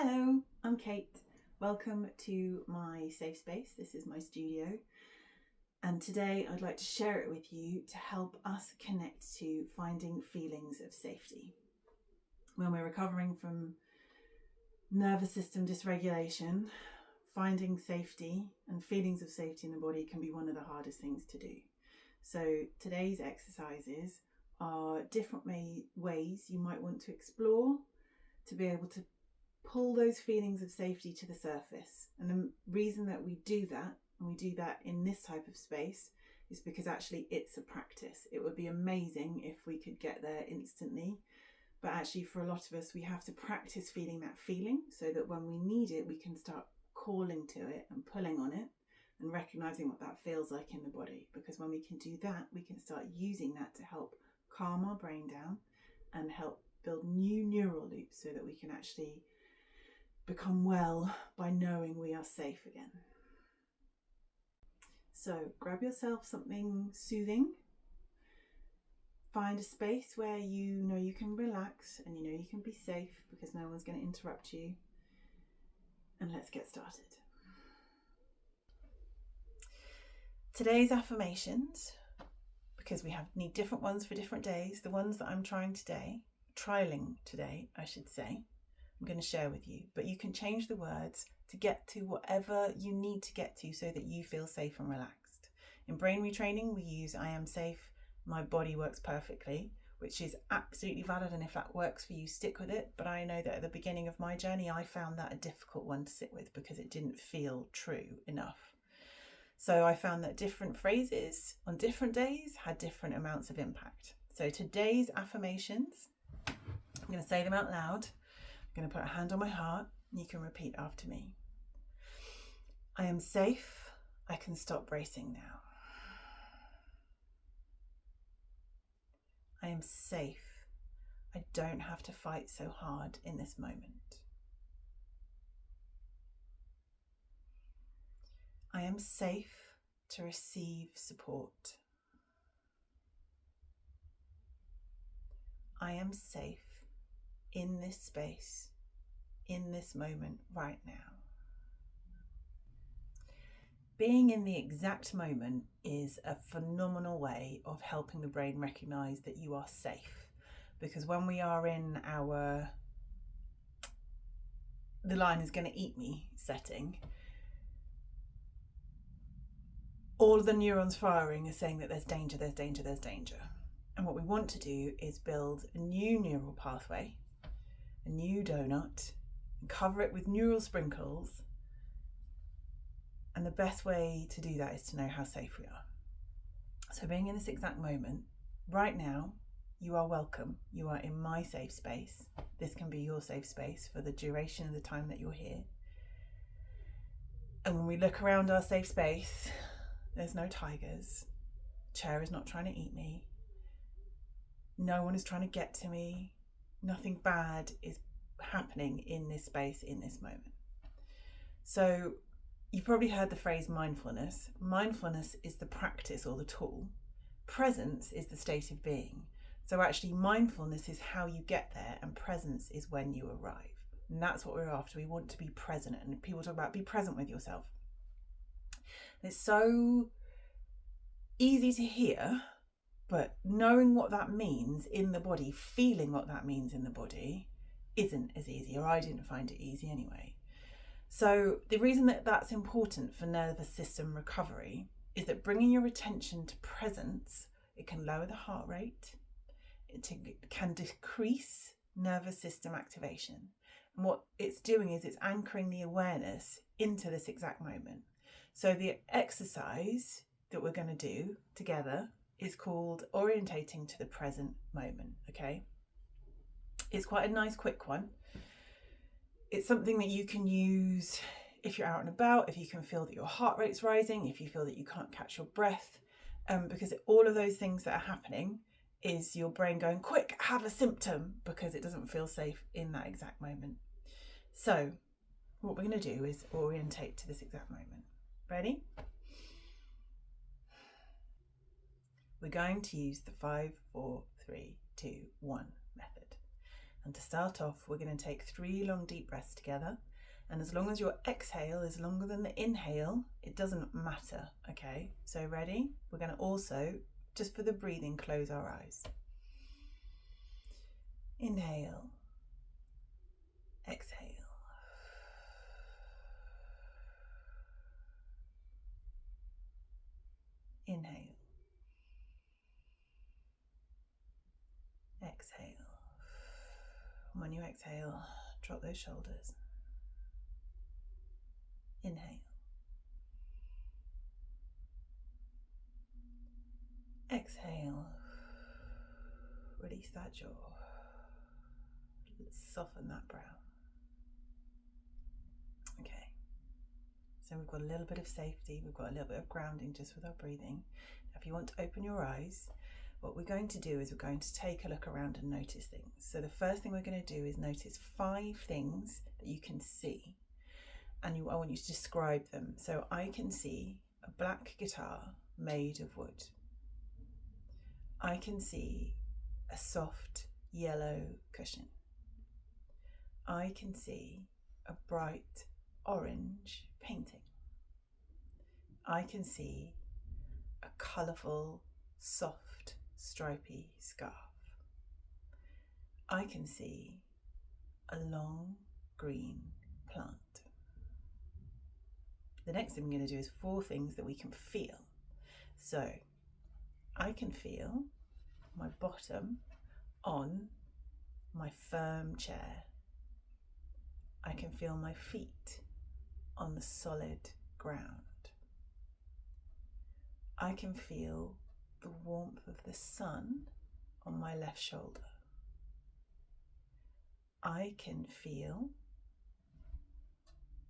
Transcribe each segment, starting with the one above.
Hello, I'm Kate. Welcome to my safe space. This is my studio. And today I'd like to share it with you to help us connect to finding feelings of safety. When we're recovering from nervous system dysregulation, finding safety and feelings of safety in the body can be one of the hardest things to do. So today's exercises are different ways you might want to explore to be able to pull those feelings of safety to the surface. And the reason that we do that, and we do that in this type of space, is because actually it's a practice. It would be amazing if we could get there instantly, but actually for a lot of us we have to practice feeling that feeling so that when we need it we can start calling to it and pulling on it and recognizing what that feels like in the body. Because when we can do that, we can start using that to help calm our brain down and help build new neural loops so that we can actually become well by knowing we are safe again. So grab yourself something soothing. Find a space where you know you can relax and you know you can be safe because no one's going to interrupt you. And let's get started. Today's affirmations, because we need different ones for different days. The ones that I'm trialing today, I should say, I'm going to share with you, but you can change the words to get to whatever you need to get to so that you feel safe and relaxed. In brain retraining, we use I am safe, my body works perfectly, which is absolutely valid. And if that works for you, stick with it. But I know that at the beginning of my journey, I found that a difficult one to sit with because it didn't feel true enough. So I found that different phrases on different days had different amounts of impact. So today's affirmations, I'm going to say them out loud. I'm going to put a hand on my heart and you can repeat after me. I am safe. I can stop racing now. I am safe. I don't have to fight so hard in this moment. I am safe to receive support. I am safe in this space, in this moment right now. Being in the exact moment is a phenomenal way of helping the brain recognize that you are safe. Because when we are in the lion is going to eat me setting, all of the neurons firing is saying that there's danger, there's danger, there's danger. And what we want to do is build a new neural pathway, a new donut, and cover it with neural sprinkles. And the best way to do that is to know how safe we are. So being in this exact moment, right now, you are welcome. You are in my safe space. This can be your safe space for the duration of the time that you're here. And when we look around our safe space, there's no tigers. Chair is not trying to eat me. No one is trying to get to me. Nothing bad is happening in this space, in this moment. So you've probably heard the phrase mindfulness. Mindfulness is the practice or the tool. Presence is the state of being. So actually mindfulness is how you get there and presence is when you arrive. And that's what we're after. We want to be present. And people talk about be present with yourself. And it's so easy to hear, but knowing what that means in the body, feeling what that means in the body isn't as easy, or I didn't find it easy anyway. So the reason that that's important for nervous system recovery is that bringing your attention to presence, it can lower the heart rate, it can decrease nervous system activation. And what it's doing is it's anchoring the awareness into this exact moment. So the exercise that we're going to do together is called orientating to the present moment, okay? It's quite a nice quick one. It's something that you can use if you're out and about, if you can feel that your heart rate's rising, if you feel that you can't catch your breath, because all of those things that are happening is your brain going, quick, have a symptom, because it doesn't feel safe in that exact moment. So what we're going to do is orientate to this exact moment. Ready? We're going to use the 5, 4, 3, 2, 1 method. And to start off, we're going to take 3 long deep breaths together. And as long as your exhale is longer than the inhale, it doesn't matter, okay? So ready? We're going to also, just for the breathing, close our eyes. Inhale. Exhale. Inhale. Exhale. And when you exhale, drop those shoulders. Inhale. Exhale. Release that jaw. Let's soften that brow. Okay. So we've got a little bit of safety. We've got a little bit of grounding just with our breathing. If you want to open your eyes, what we're going to do is we're going to take a look around and notice things. So the first thing we're going to do is notice 5 things that you can see. And I want you to describe them. So I can see a black guitar made of wood. I can see a soft yellow cushion. I can see a bright orange painting. I can see a colourful, soft, stripy scarf. I can see a long green plant. The next thing we're going to do is 4 things that we can feel. So I can feel my bottom on my firm chair. I can feel my feet on the solid ground. I can feel the warmth of the sun on my left shoulder. I can feel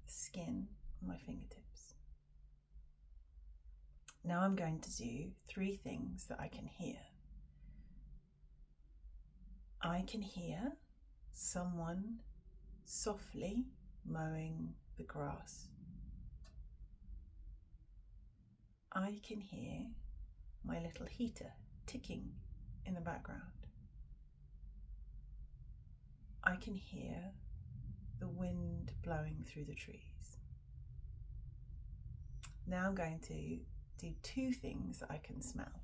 the skin on my fingertips. Now I'm going to do 3 things that I can hear. I can hear someone softly mowing the grass. I can hear my little heater ticking in the background. I can hear the wind blowing through the trees. Now I'm going to do 2 things that I can smell.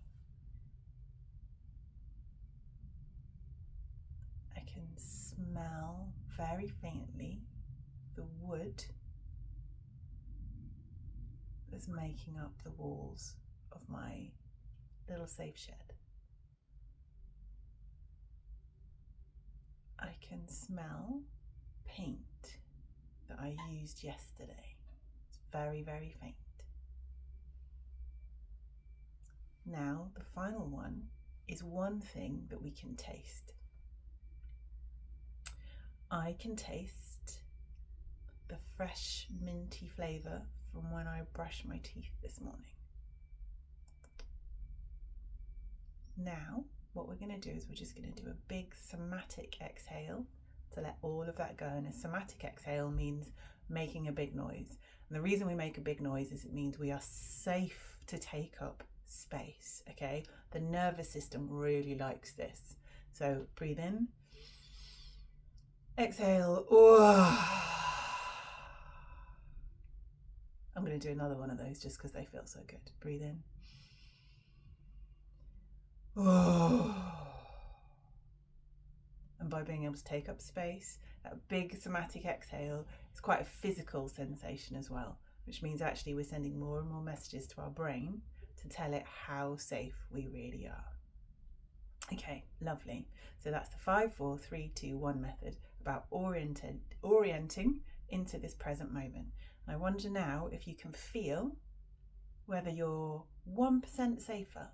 I can smell very faintly the wood that's making up the walls of my little safe shed. I can smell paint that I used yesterday. It's very, very faint. Now, the final one is 1 thing that we can taste. I can taste the fresh minty flavour from when I brushed my teeth this morning. Now, what we're going to do is we're just going to do a big somatic exhale to let all of that go. And a somatic exhale means making a big noise. And the reason we make a big noise is it means we are safe to take up space, okay? The nervous system really likes this. So breathe in. Exhale. I'm going to do another one of those just because they feel so good. Breathe in. And by being able to take up space, that big somatic exhale is quite a physical sensation as well, which means actually we're sending more and more messages to our brain to tell it how safe we really are. Okay, lovely. So that's the 5, 4, 3, 2, 1 method about orienting into this present moment. And I wonder now if you can feel whether you're 1% safer,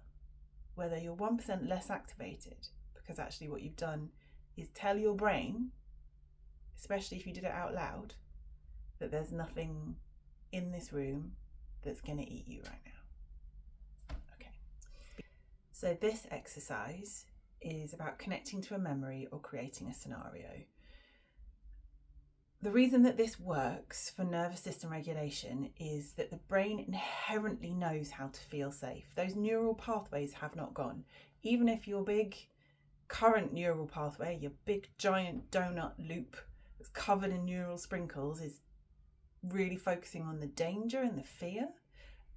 whether you're 1% less activated, because actually what you've done is tell your brain, especially if you did it out loud, that there's nothing in this room that's going to eat you right now. Okay. So this exercise is about connecting to a memory or creating a scenario. The reason that this works for nervous system regulation is that the brain inherently knows how to feel safe. Those neural pathways have not gone. Even if your big current neural pathway, your big giant donut loop that's covered in neural sprinkles, is really focusing on the danger and the fear.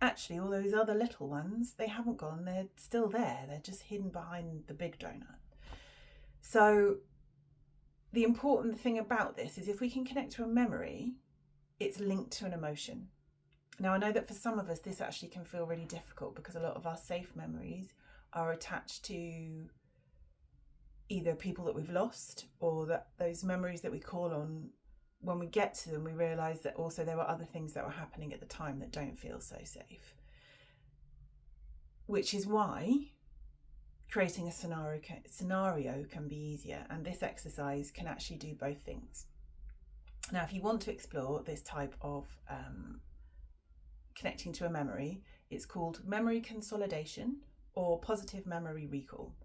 Actually, all those other little ones, they haven't gone, they're still there, they're just hidden behind the big donut. So the important thing about this is if we can connect to a memory, it's linked to an emotion. Now, I know that for some of us, this actually can feel really difficult because a lot of our safe memories are attached to either people that we've lost, or that those memories that we call on, when we get to them, we realise that also there were other things that were happening at the time that don't feel so safe. Which is why creating a scenario can be easier, and this exercise can actually do both things. Now, if you want to explore this type of connecting to a memory, it's called memory consolidation or positive memory recall.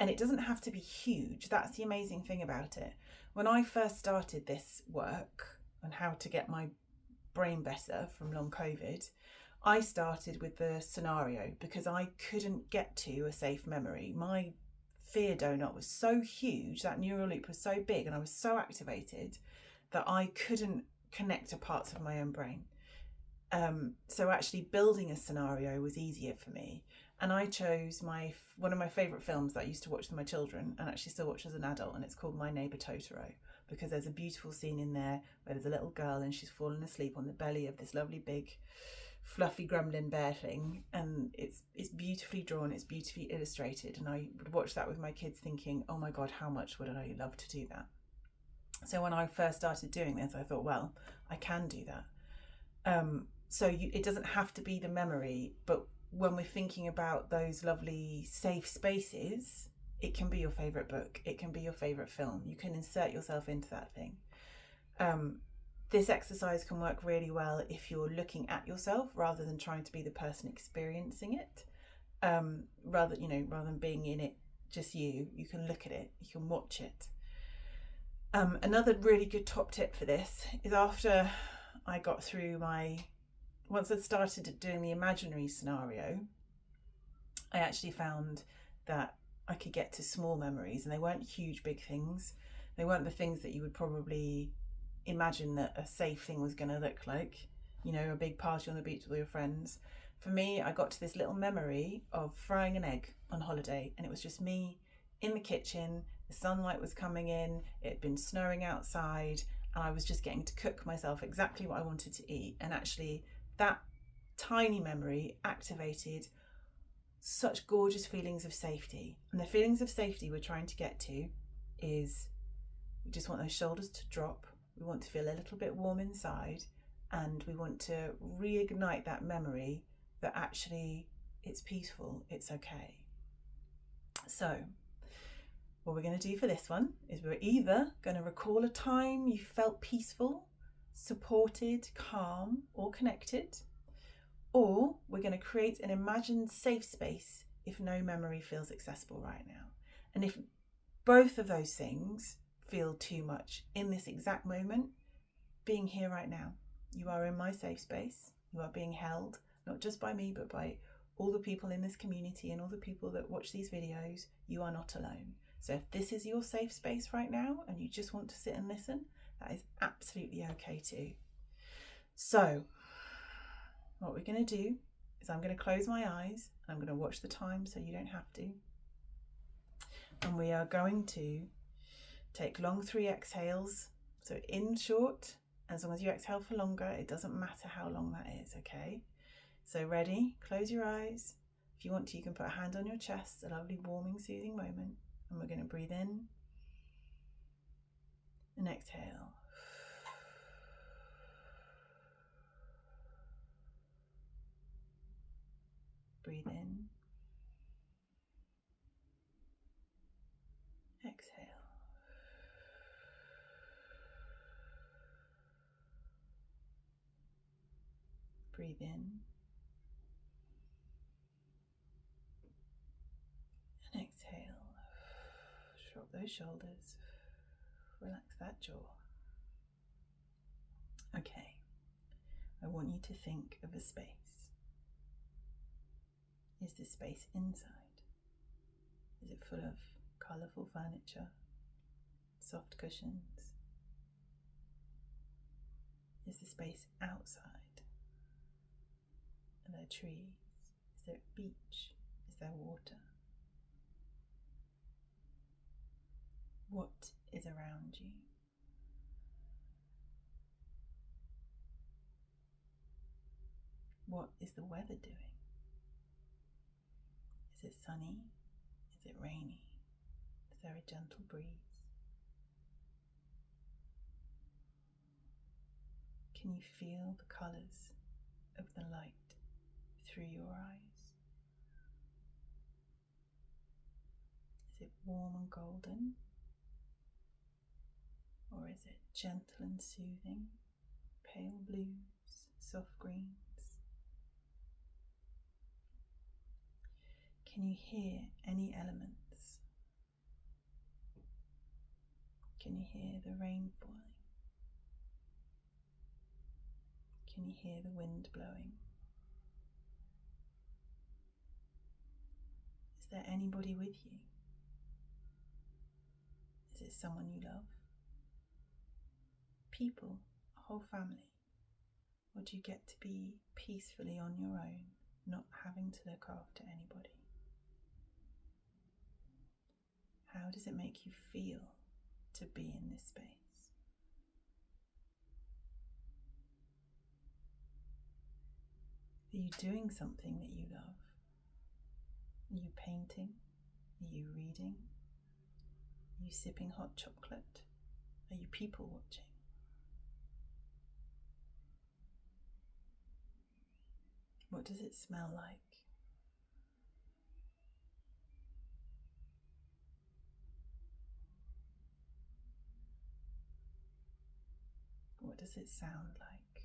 And it doesn't have to be huge. That's the amazing thing about it. When I first started this work on how to get my brain better from long COVID, I started with the scenario because I couldn't get to a safe memory. My fear donut was so huge, that neural loop was so big, and I was so activated that I couldn't connect to parts of my own brain. So actually building a scenario was easier for me. And I chose one of my favourite films that I used to watch with my children and actually still watch as an adult, and it's called My Neighbour Totoro, because there's a beautiful scene in there where there's a little girl and she's fallen asleep on the belly of this lovely big fluffy gremlin bear thing, and it's beautifully drawn, it's beautifully illustrated, and I would watch that with my kids thinking, oh my god, how much would I love to do that. So when I first started doing this, I thought, well, I can do that. It doesn't have to be the memory, but when we're thinking about those lovely safe spaces, it can be your favourite book, it can be your favourite film, you can insert yourself into that thing. This exercise can work really well if you're looking at yourself rather than trying to be the person experiencing it. Rather than being in it, just you can look at it, you can watch it. Another really good top tip for this is after I got through once I'd started doing the imaginary scenario, I actually found that I could get to small memories, and they weren't huge, big things. They weren't the things that you would probably imagine that a safe thing was going to look like, a big party on the beach with your friends. For me, I got to this little memory of frying an egg on holiday, and it was just me in the kitchen, the sunlight was coming in, it had been snowing outside, and I was just getting to cook myself exactly what I wanted to eat. And actually that tiny memory activated such gorgeous feelings of safety. And the feelings of safety we're trying to get to is, we just want those shoulders to drop, we want to feel a little bit warm inside, and we want to reignite that memory that actually it's peaceful, it's okay. So what we're going to do for this one is we're either going to recall a time you felt peaceful, supported, calm, or connected, or we're going to create an imagined safe space if no memory feels accessible right now. And if both of those things feel too much in this exact moment, being here right now, you are in my safe space, you are being held, not just by me, but by all the people in this community and all the people that watch these videos. You are not alone. So if this is your safe space right now and you just want to sit and listen, that is absolutely okay too. So what we're going to do is I'm going to close my eyes and I'm going to watch the time so you don't have to. And we are going to take long 3 exhales. So in short, as long as you exhale for longer, it doesn't matter how long that is, okay? So ready? Close your eyes. If you want to, you can put a hand on your chest, a lovely warming, soothing moment. And we're going to breathe in and exhale. Breathe in. Exhale. Breathe in. And exhale. Drop those shoulders. Relax that jaw. Okay. I want you to think of a space. Is this space inside? Is it full of colourful furniture, soft cushions? Is the space outside? Are there trees? Is there a beach? Is there water? What is around you? What is the weather doing? Is it sunny? Is it rainy? Is there a gentle breeze? Can you feel the colours of the light through your eyes? Is it warm and golden? Or is it gentle and soothing? Pale blues, soft greens? Can you hear any elements? Can you hear the rain falling? Can you hear the wind blowing? Is there anybody with you? Is it someone you love? People, a whole family? Or do you get to be peacefully on your own, not having to look after anybody? How does it make you feel to be in this space? Are you doing something that you love? Are you painting? Are you reading? Are you sipping hot chocolate? Are you people watching? What does it smell like? What does it sound like?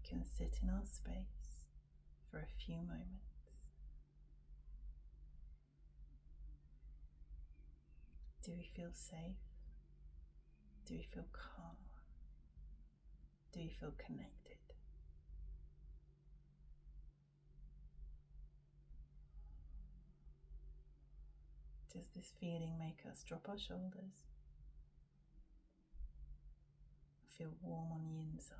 We can sit in our space for a few moments. Do we feel safe? Do we feel calm? Do we feel connected? Does this feeling make us drop our shoulders? Feel warm on the inside?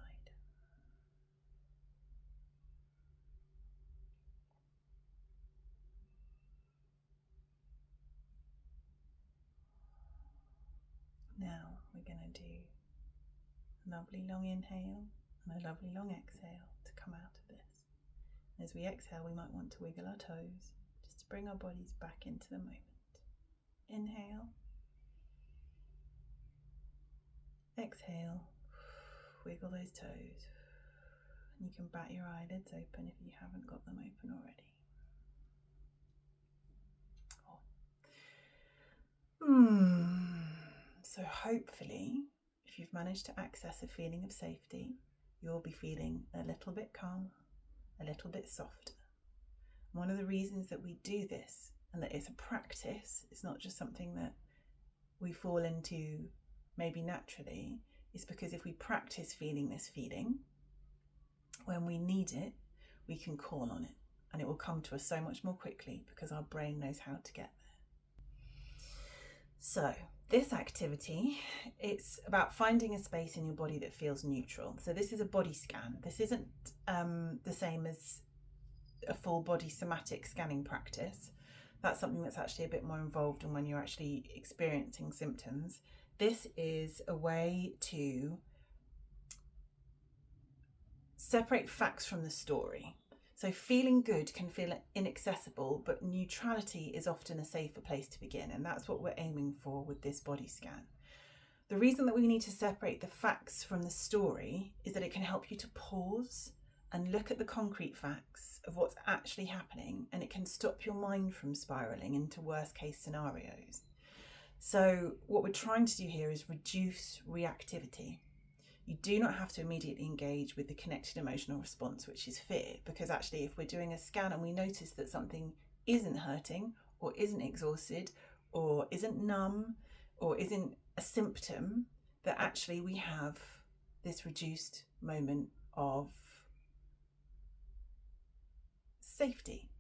Now we're going to do a lovely long inhale and a lovely long exhale to come out of this. As we exhale, we might want to wiggle our toes just to bring our bodies back into the moment. Inhale. Exhale. Wiggle those toes. And you can bat your eyelids open if you haven't got them open already. So hopefully, if you've managed to access a feeling of safety, you'll be feeling a little bit calmer, a little bit softer. One of the reasons that we do this, and that it's a practice, it's not just something that we fall into maybe naturally, is because if we practice feeling this feeling, when we need it, we can call on it, and it will come to us so much more quickly because our brain knows how to get there. So this activity, it's about finding a space in your body that feels neutral. So this is a body scan. This isn't the same as a full body somatic scanning practice. That's something that's actually a bit more involved in when you're actually experiencing symptoms. This is a way to separate facts from the story. So feeling good can feel inaccessible, but neutrality is often a safer place to begin, and that's what we're aiming for with this body scan. The reason that we need to separate the facts from the story is that it can help you to pause and look at the concrete facts of what's actually happening, and it can stop your mind from spiraling into worst case scenarios. So what we're trying to do here is reduce reactivity. You do not have to immediately engage with the connected emotional response, which is fear, because actually if we're doing a scan and we notice that something isn't hurting or isn't exhausted or isn't numb or isn't a symptom, that actually we have this reduced moment of safety,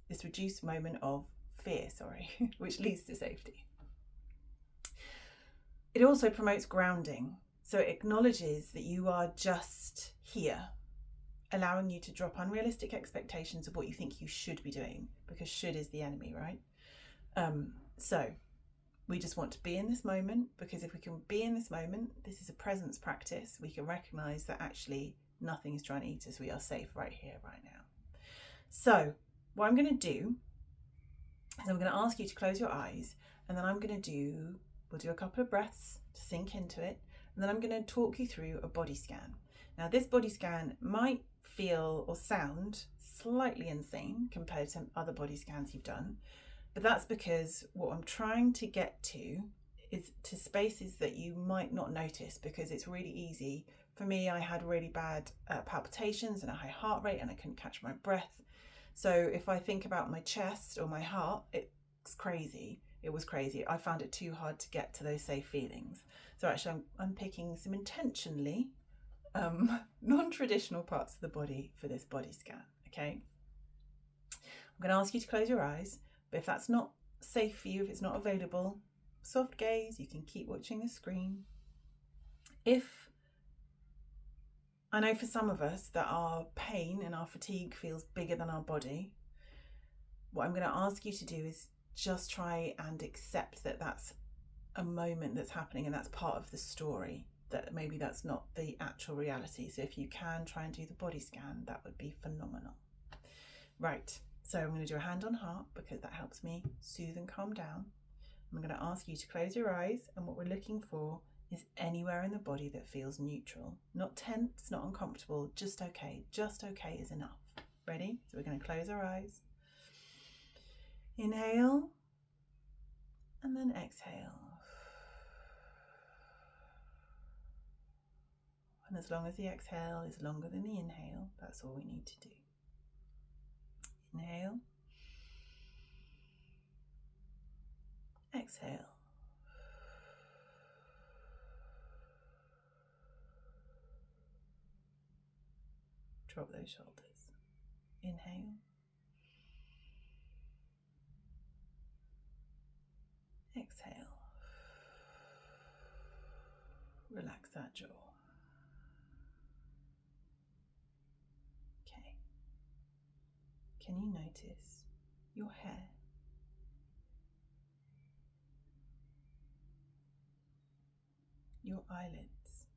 this reduced moment of fear, which leads to safety. It also promotes grounding. So it acknowledges that you are just here, allowing you to drop unrealistic expectations of what you think you should be doing, because should is the enemy, right? So we just want to be in this moment, because if we can be in this moment, this is a presence practice, we can recognize that actually nothing is trying to eat us. We are safe right here, right now. So what I'm going to do is I'm going to ask you to close your eyes, and then we'll do a couple of breaths to sink into it, and then I'm going to talk you through a body scan. Now, this body scan might feel or sound slightly insane compared to other body scans you've done, but that's because what I'm trying to get to is to spaces that you might not notice, because it's really easy. For me, I had really bad palpitations and a high heart rate, and I couldn't catch my breath. So if I think about my chest or my heart, it's crazy. It was crazy. I found it too hard to get to those safe feelings. So actually I'm picking some intentionally non-traditional parts of the body for this body scan, okay? I'm going to ask you to close your eyes, but if that's not safe for you, if it's not available, soft gaze, you can keep watching the screen. I know for some of us that our pain and our fatigue feels bigger than our body, what I'm going to ask you to do is just try and accept that that's a moment that's happening, and that's part of the story, that maybe that's not the actual reality. So if you can try and do the body scan, that would be phenomenal. Right, so I'm going to do a hand on heart, because that helps me soothe and calm down. I'm going to ask you to close your eyes, and what we're looking for is anywhere in the body that feels neutral, not tense, not uncomfortable, just okay. Just okay is enough. Ready? So we're going to close our eyes. Inhale, and then exhale. And as long as the exhale is longer than the inhale, that's all we need to do. Inhale. Exhale. Drop those shoulders. Inhale. Exhale. Relax that jaw. Okay. Can you notice your hair? Your eyelids?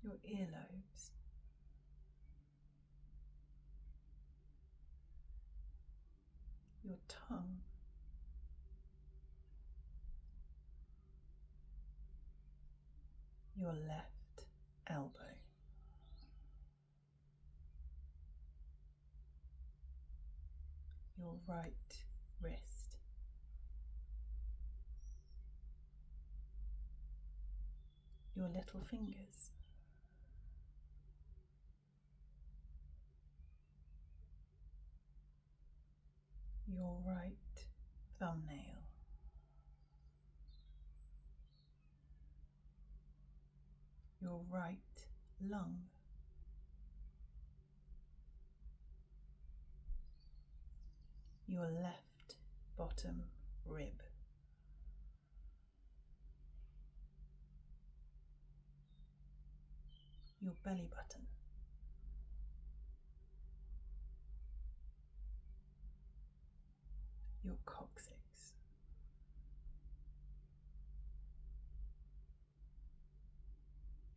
Your earlobes? Your tongue? Your left elbow? Your right wrist? Your little fingers? Your right thumbnail? Your right lung? Your left bottom rib? Your belly button? Your coccyx?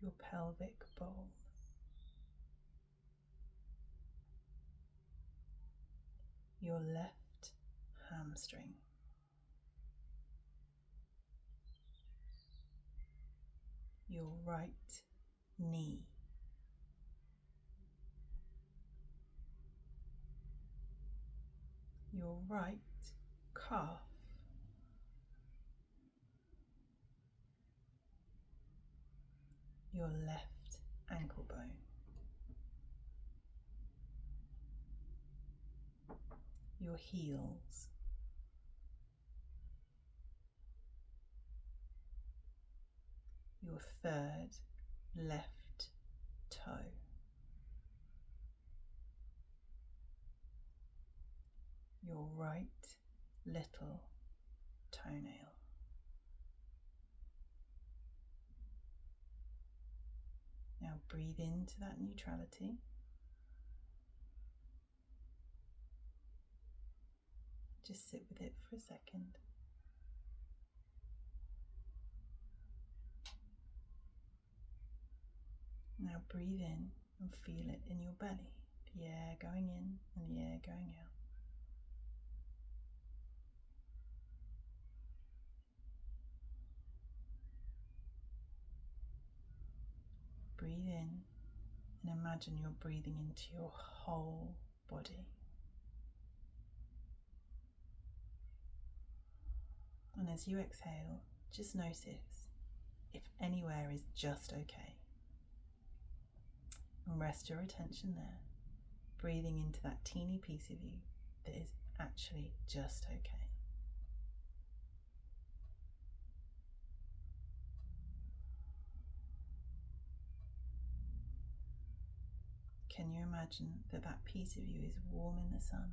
Your pelvic bowl? Your left hamstring? Your right knee? Your right calf? Your left ankle bone? Your heels? your third left toe. Your right little toenail. Now breathe into that neutrality. Just sit with it for a second. Now breathe in and feel it in your belly. The air going in and the air going out. Breathe in and imagine you're breathing into your whole body. And as you exhale, just notice if anywhere is just okay. And rest your attention there, breathing into that teeny piece of you that is actually just okay. Can you imagine that that piece of you is warm in the sun?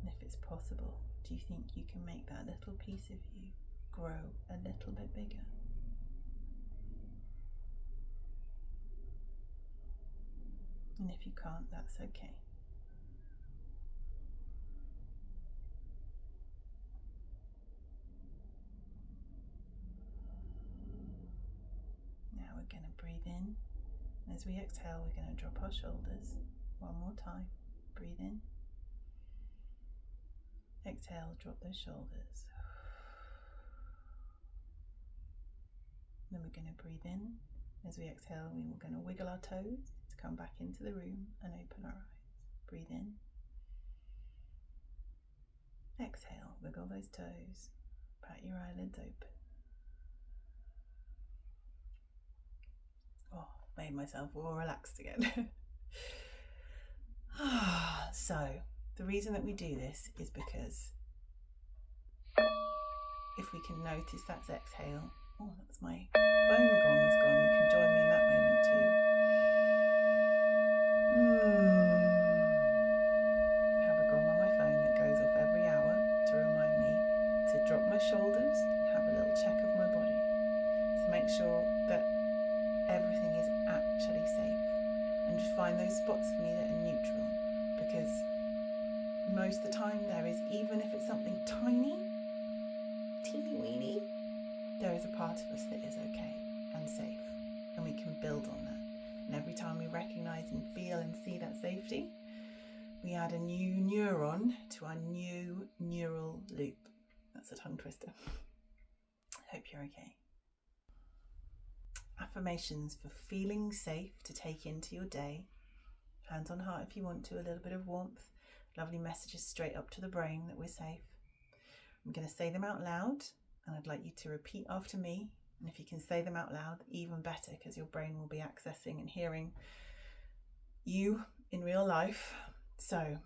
And if it's possible, do you think you can make that little piece of you grow a little bit bigger? And if you can't, that's okay. Now we're going to breathe in. And as we exhale, we're going to drop our shoulders. One more time. Breathe in. Exhale, drop those shoulders. Then we're going to breathe in. As we exhale, we're going to wiggle our toes to come back into the room and open our eyes. Breathe in. Exhale, wiggle those toes. Pat your eyelids open. Oh, made myself all relaxed again. So, the reason that we do this is because if we can notice that's exhale. Oh, that's my phone gong has gone. You can join me in that moment too. I have a gong on my phone that goes off every hour to remind me to drop my shoulders and have a little check of my body to make sure that everything is actually safe, and just find those spots for me that are neutral, because most of the time there is, even if it's something tiny, teeny weeny, there is a part of us that is okay and safe, and we can build on that. And every time we recognize and feel and see that safety, we add a new neuron to our new neural loop. That's a tongue twister. Hope you're okay. Affirmations for feeling safe to take into your day. Hands on heart if you want to, a little bit of warmth. Lovely messages straight up to the brain that we're safe. I'm going to say them out loud, and I'd like you to repeat after me. And if you can say them out loud, even better, because your brain will be accessing and hearing you in real life. So,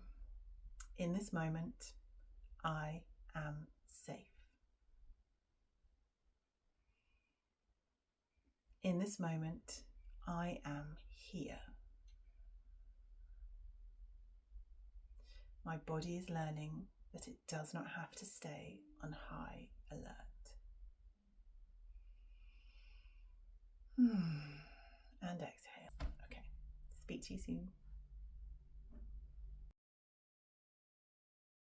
in this moment, I am safe. In this moment, I am here. My body is learning that it does not have to stay on high alert. And exhale. Okay, speak to you soon.